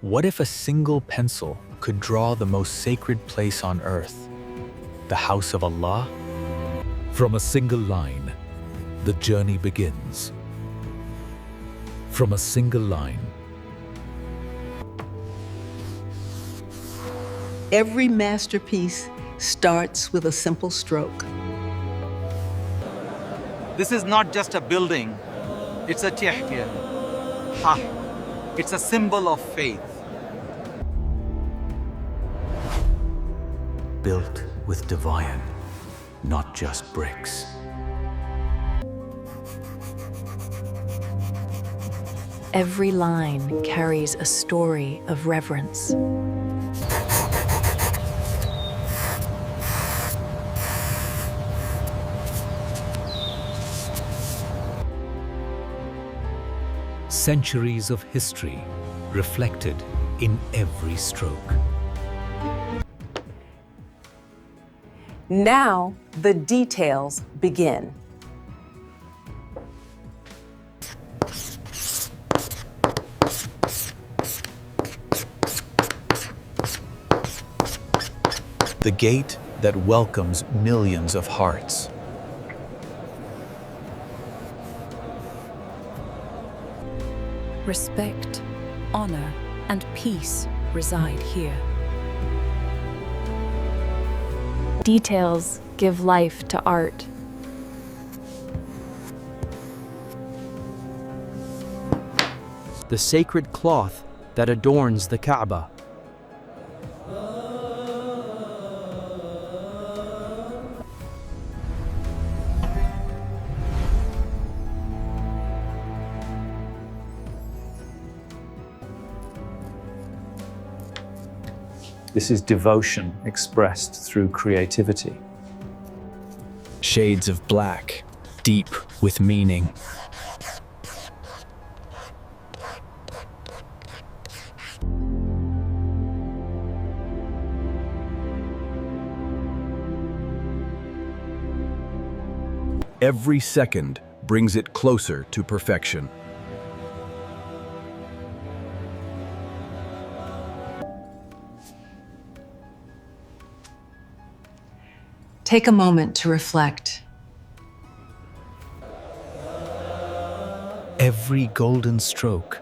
What if a single pencil could draw the most sacred place on earth, the house of Allah? From a single line, the journey begins. From a single line, Every masterpiece starts with a simple stroke. This is not just a building, it's a tehkir. It's a symbol of faith. Built with divine, not just bricks. Every line carries a story of reverence. centuries of history reflected in every stroke. Now the details begin. The gate that welcomes millions of hearts. Respect, honor, and peace reside here. Details give life to art. The sacred cloth that adorns the Kaaba. This is devotion expressed through creativity. Shades of black, deep with meaning. Every second brings it closer to perfection. Take a moment to reflect. Every golden stroke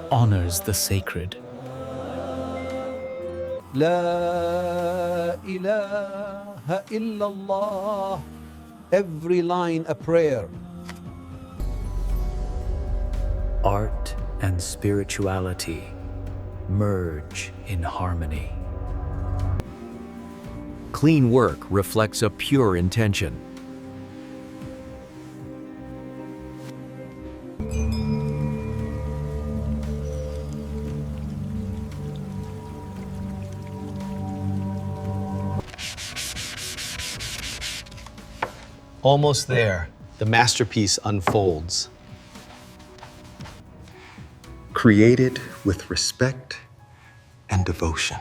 honors the sacred. La ilaha illallah. Every line a prayer. Art and spirituality merge in harmony. Clean work reflects a pure intention. Almost there, the masterpiece unfolds. Created with respect and devotion.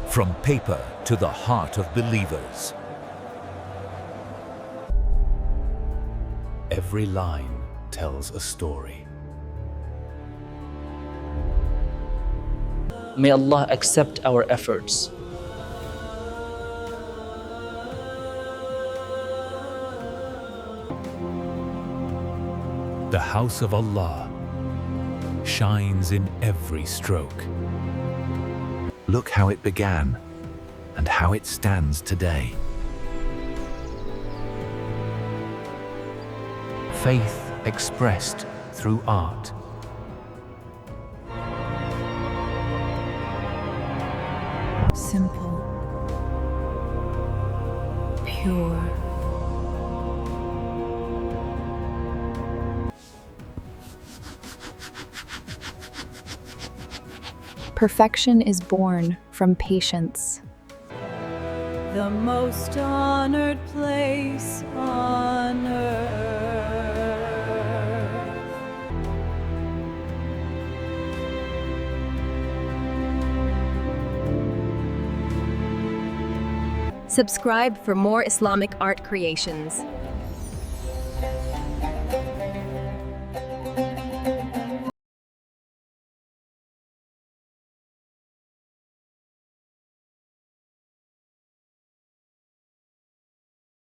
From paper to the heart of believers. Every line tells a story. May Allah accept our efforts. The house of Allah shines in every stroke. Look how it began and how it stands today. Faith expressed through art. Simple, pure. Perfection is born from patience. The most honored place on earth. Subscribe for more Islamic art creations.